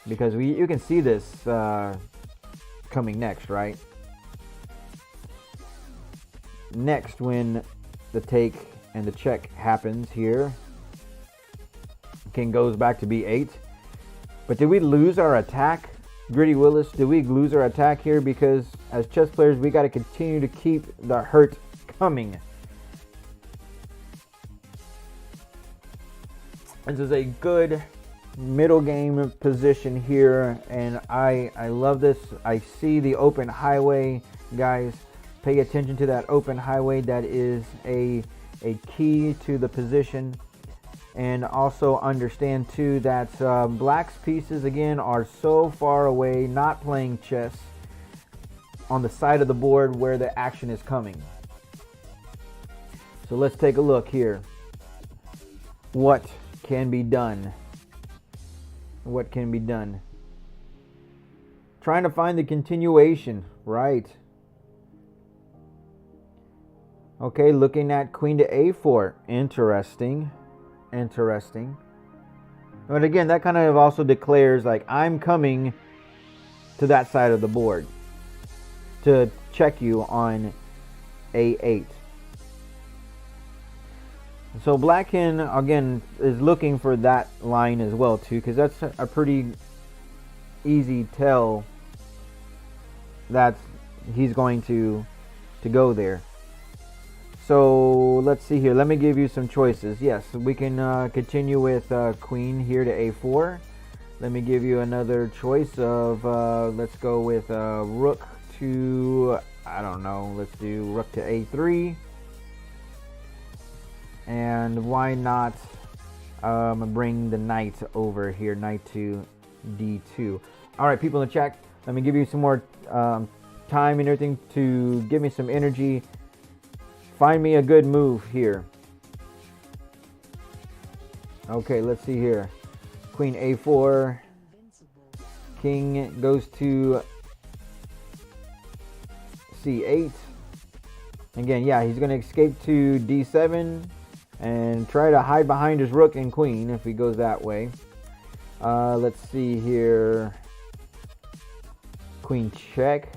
Because you can see this coming next, right? Next, when the take and the check happens here, king goes back to b8. But did we lose our attack? Gritty Willis, did we lose our attack here? Because as chess players, we got to continue to keep the hurt coming. This is a good middle game position here, and I love this. I see the open highway, guys. Pay attention to that open highway. That is a key to the position. And also understand too that black's pieces again are so far away, not playing chess, on the side of the board where the action is coming. So let's take a look here. What can be done? What can be done? Trying to find the continuation, right? Okay, looking at queen to a4. Interesting. Interesting. But again, that kind of also declares like I'm coming to that side of the board to check you on A8. So black can, again, is looking for that line as well too, because that's a pretty easy tell that he's going to go there. So let's see here. Let me give you some choices. Yes, we can continue with queen here to A4. Let me give you another choice of, let's go with rook to, I don't know, let's do rook to A3. And why not bring the knight over here, knight to D2. All right, people in the chat, let me give you some more time and everything to give me some energy. Find me a good move here. Okay, let's see here. Queen A4. King goes to C8. Again, yeah, he's going to escape to D7 and try to hide behind his rook and queen if he goes that way. Let's see here. Queen check.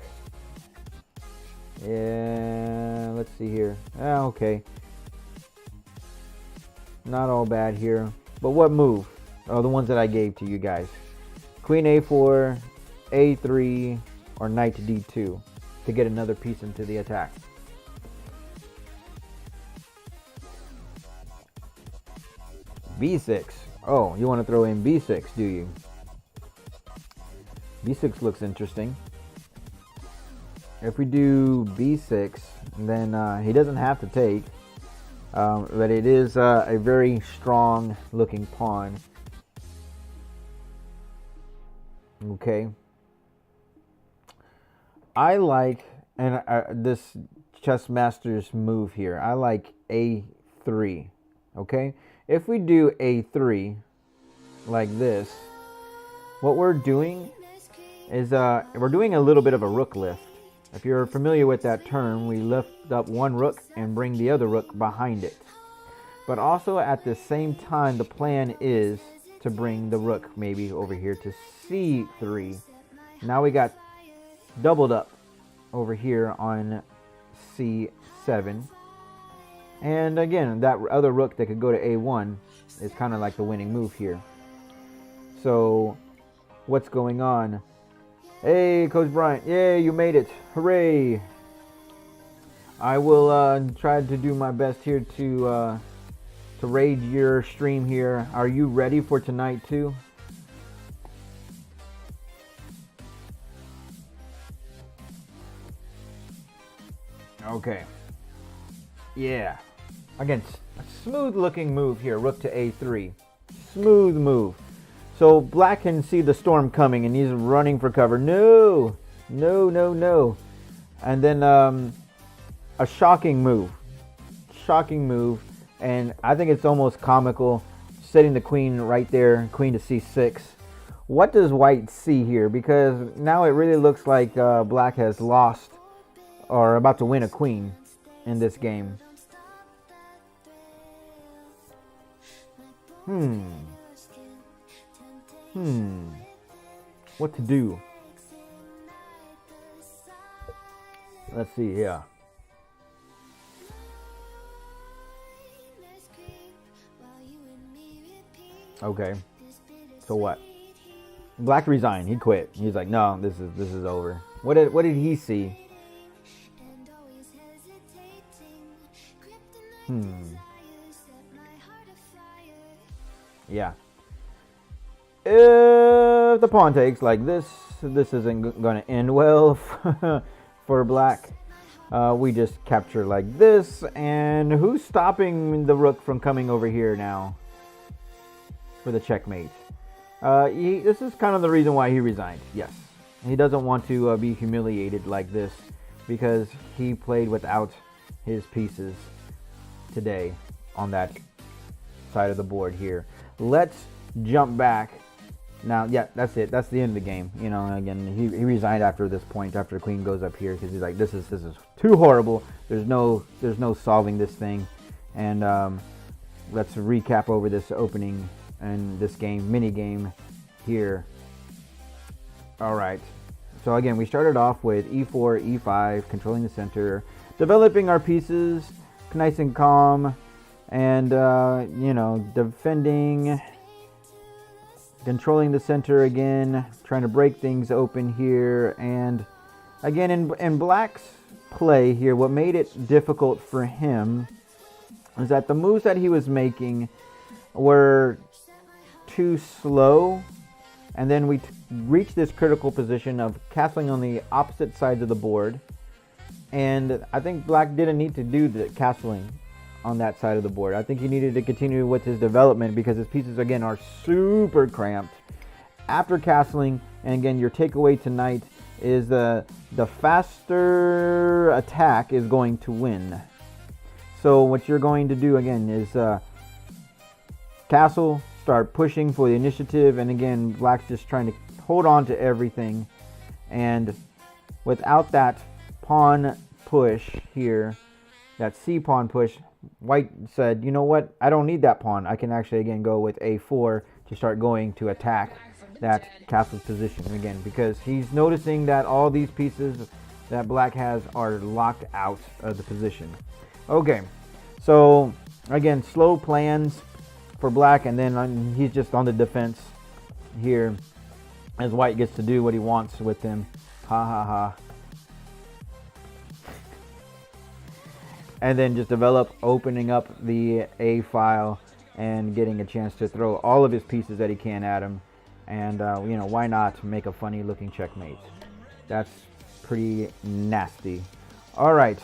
Yeah, let's see here. Okay. Not all bad here. But what move? Oh, the ones that I gave to you guys. Queen A4, A3, or knight to D2 to get another piece into the attack. B6. Oh, you want to throw in B6, do you? B6 looks interesting. If we do B6, then he doesn't have to take. But it is a very strong looking pawn. Okay. I like, and this chess master's move here, I like A3. Okay. If we do A3 like this, what we're doing is we're doing a little bit of a rook lift. If you're familiar with that term, we lift up one rook and bring the other rook behind it. But also at the same time, the plan is to bring the rook maybe over here to C3. Now we got doubled up over here on C7. And again, that other rook that could go to A1 is kind of like the winning move here. So what's going on? Hey, Coach Bryant. Yay, you made it. Hooray. I will try to do my best here to raid your stream here. Are you ready for tonight too? Okay. Yeah. Again, a smooth looking move here. Rook to A3. Smooth move. So black can see the storm coming and he's running for cover. No. No, no, no. And then a shocking move. Shocking move. And I think it's almost comical. Setting the queen right there. Queen to C6. What does white see here? Because now it really looks like black has lost or about to win a queen in this game. What to do? Let's see here. Okay. So what? Black resigned. He quit. He's like, no, this is over. What did he see? Yeah. If the pawn takes like this isn't going to end well for black. We just capture like this. And who's stopping the rook from coming over here now for the checkmate? This is kind of the reason why he resigned. Yes. He doesn't want to be humiliated like this because he played without his pieces today on that side of the board here. Let's jump back. Now, yeah, that's it. That's the end of the game. You know, again, he resigned after this point, after the queen goes up here, because he's like, this is too horrible. There's no solving this thing. And let's recap over this opening in this game, mini game here. All right. So again, we started off with e4, e5, controlling the center, developing our pieces, nice and calm, and you know, defending, controlling the center again, trying to break things open here. And again, in Black's play here, what made it difficult for him is that the moves that he was making were too slow. And then we reached this critical position of castling on the opposite sides of the board. And I think Black didn't need to do the castling on that side of the board. I think he needed to continue with his development because his pieces, again, are super cramped. After castling, and again, your takeaway tonight is the faster attack is going to win. So what you're going to do, again, is castle, start pushing for the initiative, and again, Black's just trying to hold on to everything. And without that pawn push here, that C pawn push, White said, you know what, I don't need that pawn. I can actually again go with A4 to start going to attack that castle's position again, because he's noticing that all these pieces that Black has are locked out of the position. Okay, so again, slow plans for Black, and then he's just on the defense here as White gets to do what he wants with him. Ha ha ha. And then just develop, opening up the A file and getting a chance to throw all of his pieces that he can at him. And you know, why not make a funny looking checkmate? That's pretty nasty. All right,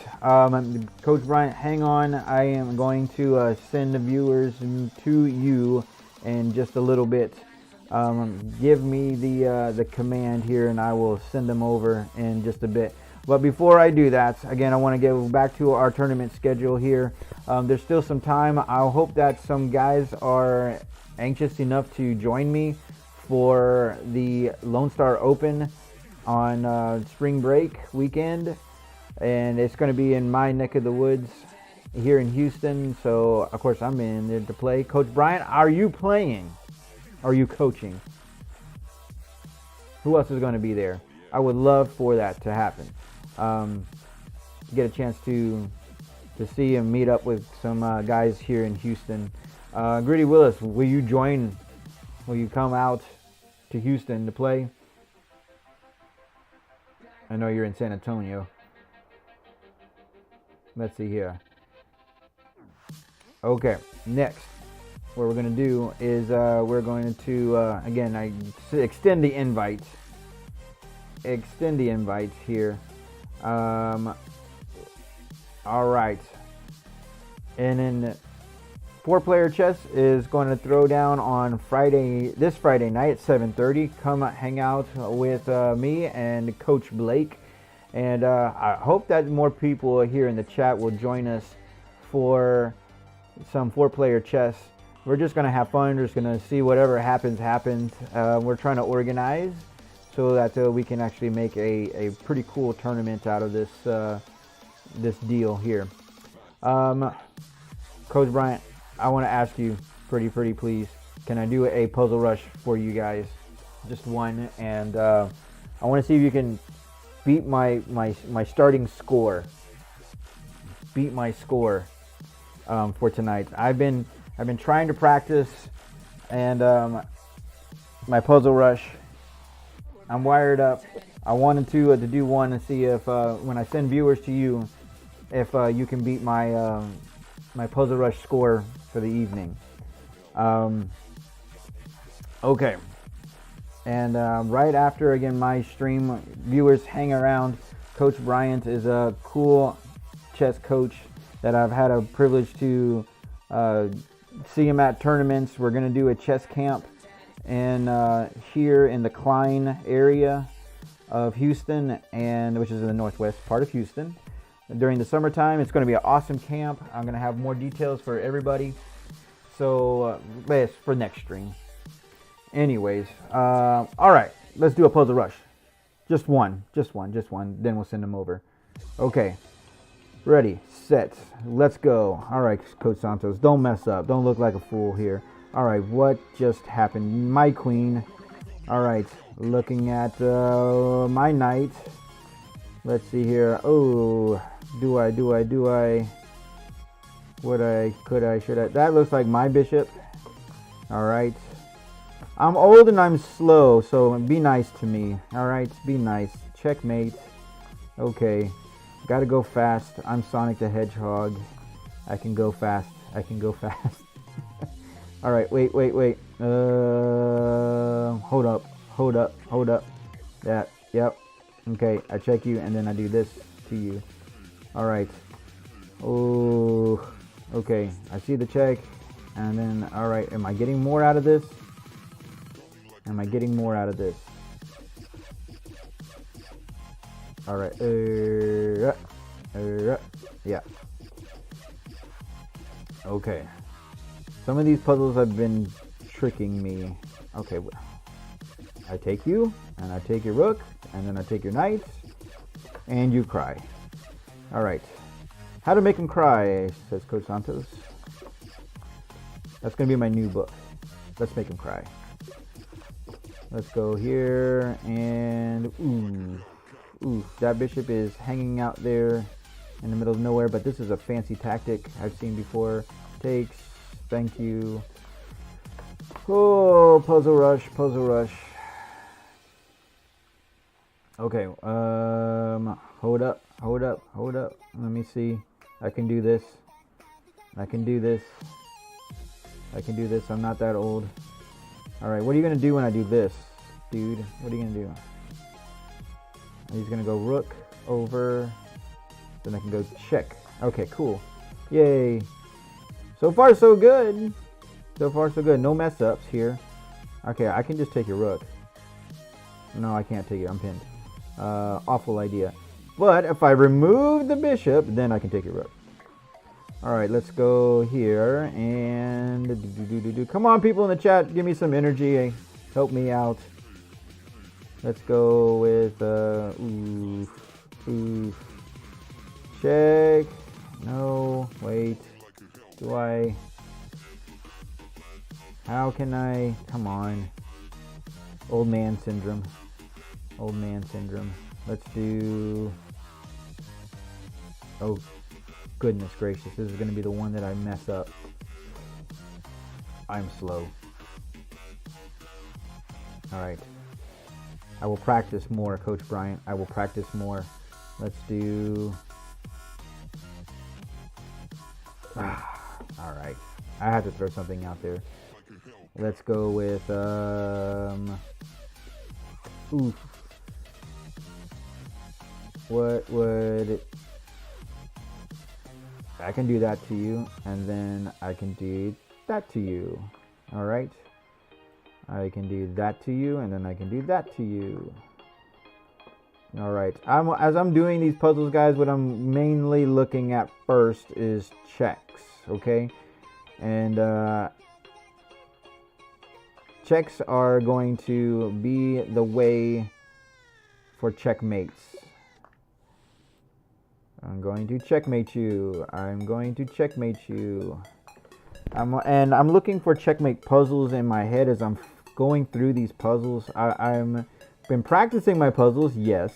Coach Bryant, hang on. I am going to send the viewers to you in just a little bit. Give me the command here, and I will send them over in just a bit. But before I do that, again, I want to get back to our tournament schedule here. There's still some time. I hope that some guys are anxious enough to join me for the Lone Star Open on spring break weekend. And it's going to be in my neck of the woods here in Houston. So, of course, I'm in there to play. Coach Bryant, are you playing? Are you coaching? Who else is going to be there? I would love for that to happen. Get a chance to see and meet up with some guys here in Houston. Gritty Willis, will you join? Will you come out to Houston to play? I know you're in San Antonio. Let's see here. Okay, next, what we're going to do is we're going to, again, I extend the invite. Extend the invite here. All right. And then 4-player chess is going to throw down on this Friday night at 7:30. Come hang out with me and Coach Blake. And I hope that more people here in the chat will join us for some 4-player chess. We're just going to have fun. We're just going to see whatever happens. We're trying to organize so that we can actually make a pretty cool tournament out of this this deal here. Coach Bryant, I want to ask you, pretty please, can I do a puzzle rush for you guys? Just one. And I want to see if you can beat my starting score. Beat my score for tonight. I've been trying to practice, and my puzzle rush, I'm wired up. I wanted to do one and see if when I send viewers to you, if you can beat my my puzzle rush score for the evening. Okay. And right after, again, my stream, viewers hang around. Coach Bryant is a cool chess coach that I've had a privilege to see him at tournaments. We're going to do a chess camp here in the Klein area of Houston, and which is in the northwest part of Houston. During the summertime, it's going to be an awesome camp. I'm going to have more details for everybody. So, it's for next stream. Anyways, all right, let's do a puzzle rush. Just one. Then we'll send them over. Okay, ready, set, let's go. All right, Coach Santos, don't mess up. Don't look like a fool here. All right, what just happened? My queen. All right, looking at my knight. Let's see here. Oh, do I? Would I? Could I? Should I? That looks like my bishop. All right. I'm old and I'm slow, so be nice to me. All right, be nice. Checkmate. Okay. Gotta go fast. I'm Sonic the Hedgehog. I can go fast. All right, wait. Hold up. That, yep. Okay, I check you, and then I do this to you. All right. Oh, okay. I see the check, and then, all right. Am I getting more out of this? All right. Yeah. Okay. Some of these puzzles have been tricking me. Okay. I take you, and I take your rook, and then I take your knight, and you cry. All right. How to make him cry, says Coach Santos. That's going to be my new book. Let's make him cry. Let's go here, and ooh, that bishop is hanging out there in the middle of nowhere, but this is a fancy tactic I've seen before. Takes, thank you. Oh, puzzle rush. Okay, hold up. Let me see. I can do this. I'm not that old. All right, what are you gonna do when I do this, dude? What are you gonna do? He's gonna go rook over. Then I can go check. Okay, cool. Yay. So far, so good. No mess ups here. Okay, I can just take your rook. No, I can't take it. I'm pinned. Awful idea. But if I remove the bishop, then I can take your rook. All right, let's go here and come on, people in the chat, give me some energy. Help me out. Let's go with check. No, wait. How can I? Come on. Old man syndrome. Let's do. Oh, goodness gracious. This is going to be the one that I mess up. I'm slow. All right. I will practice more, Coach Bryant. I will practice more. Let's do. All right. I have to throw something out there. Let's go with what would I can do that to you, and then I can do that to you. All right. I can do that to you, and then I can do that to you. All right. As I'm doing these puzzles, guys, what I'm mainly looking at first is checks, okay? And checks are going to be the way for checkmates. I'm going to checkmate you. I'm looking for checkmate puzzles in my head as I'm going through these puzzles. I'm been practicing my puzzles, yes.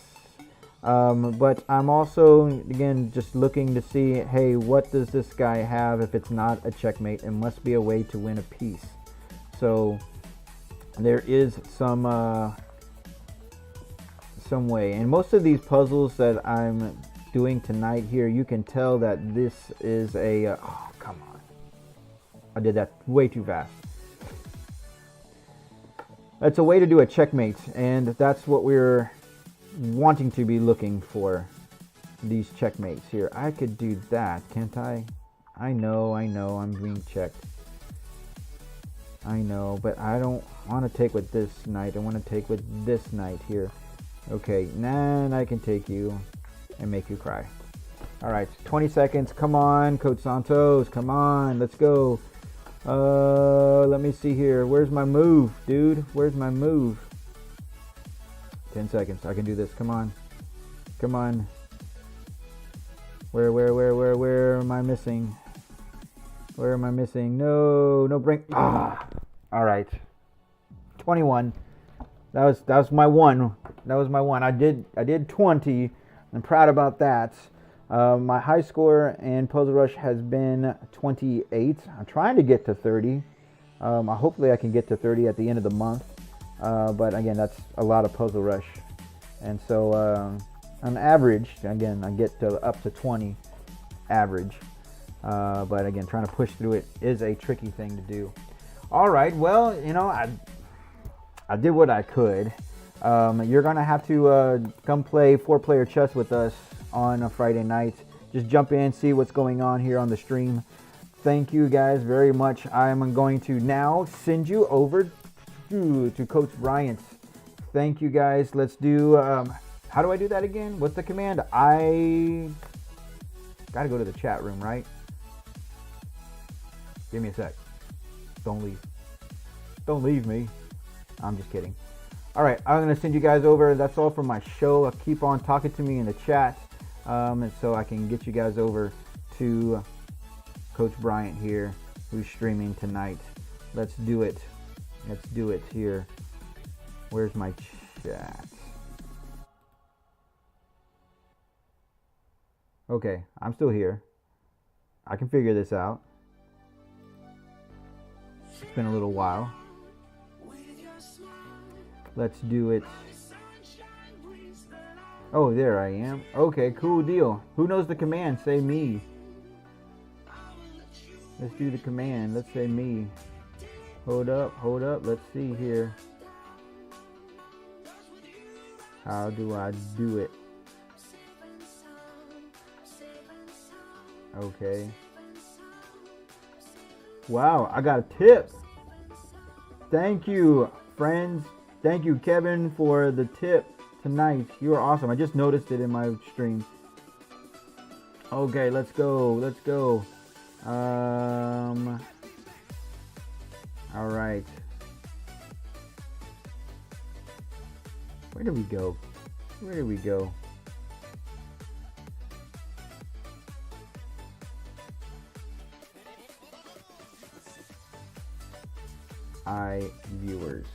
But I'm also, again, just looking to see, hey, what does this guy have? If it's not a checkmate, it must be a way to win a piece. So there is some way. And most of these puzzles that I'm doing tonight here, you can tell that this is a oh, come on, I did that way too fast. That's a way to do a checkmate, and that's what we're wanting to be looking for, these checkmates here. I could do that, can't I? I know I'm being checked. I know, but I don't want to take with this knight. I want to take with this knight here. Okay, then I can take you and make you cry. All right, 20 seconds. Come on, Coach Santos. Come on, let's go. Let me see here. Where's my move, dude? Where's my move? 10 seconds. I can do this. Come on. Where am I missing? Where am I missing? No brain. Ah. All right. 21. That was my one. That was my one. I did 20. I'm proud about that. My high score in Puzzle Rush has been 28. I'm trying to get to 30. Hopefully I can get to 30 at the end of the month. But again, that's a lot of Puzzle Rush. And so on average, again, I get to up to 20 average. But again, trying to push through it is a tricky thing to do. All right, well, you know, I did what I could. You're going to have to come play 4-player chess with us on a Friday night. Just jump in, see what's going on here on the stream. Thank you guys very much. I'm going to now send you over to Coach Bryant. Thank you guys. Let's do, how do I do that again? What's the command? I got to go to the chat room, right? Give me a sec. Don't leave. Don't leave me. I'm just kidding. All right, I'm going to send you guys over. That's all for my show. Keep on talking to me in the chat, and so I can get you guys over to Coach Bryant here, who's streaming tonight. Let's do it. Let's do it here. Where's my chat? Okay, I'm still here. I can figure this out. It's been a little while. Let's do it. Oh, there I am. Okay, cool deal. Who knows the command? Say me. Let's do the command. Let's say me. Hold up. Let's see here. How do I do it? Okay. Wow, I got a tip. Thank you, friends. Thank you, Kevin, for the tip tonight. You are awesome. I just noticed it in my stream. Okay, let's go. Let's go. All right. Where did we go? Where did we go? Viewers.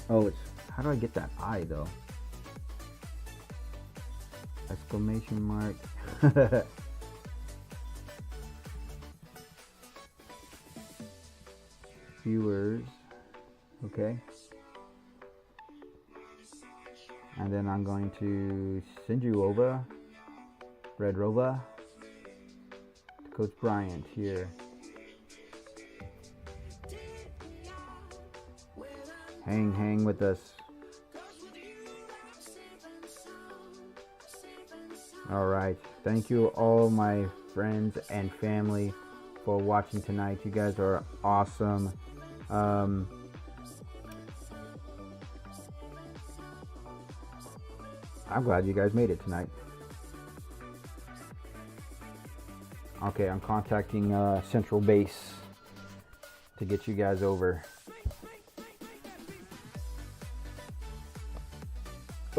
Oh, it's, how do I get that I though? Exclamation mark. Viewers. Okay. And then I'm going to send you over, Red Rover, to Coach Bryant here. Hang with us. All right. Thank you all my friends and family for watching tonight. You guys are awesome. I'm glad you guys made it tonight. Okay, I'm contacting Central Base to get you guys over.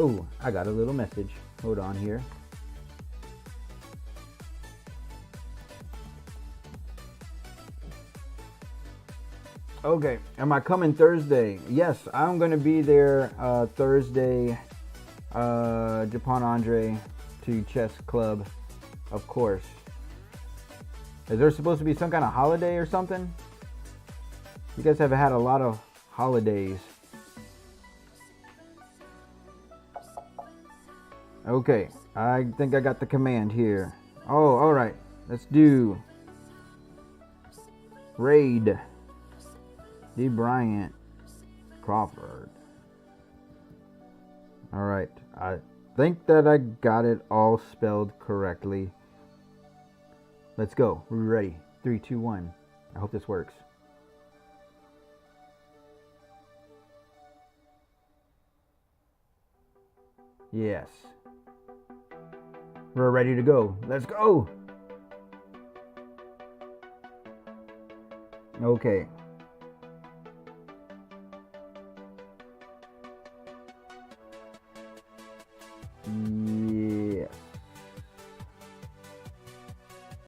Oh, I got a little message. Hold on here. Okay, am I coming Thursday? Yes, I'm going to be there Thursday. Japan Andre to Chess Club, of course. Is there supposed to be some kind of holiday or something? You guys have had a lot of holidays. Okay, I think I got the command here. Oh, all right. Let's do raid dbryantcrawford. All right. I think that I got it all spelled correctly. Let's go. We're ready. 3, 2, 1. I hope this works. Yes. We're ready to go. Let's go. Okay.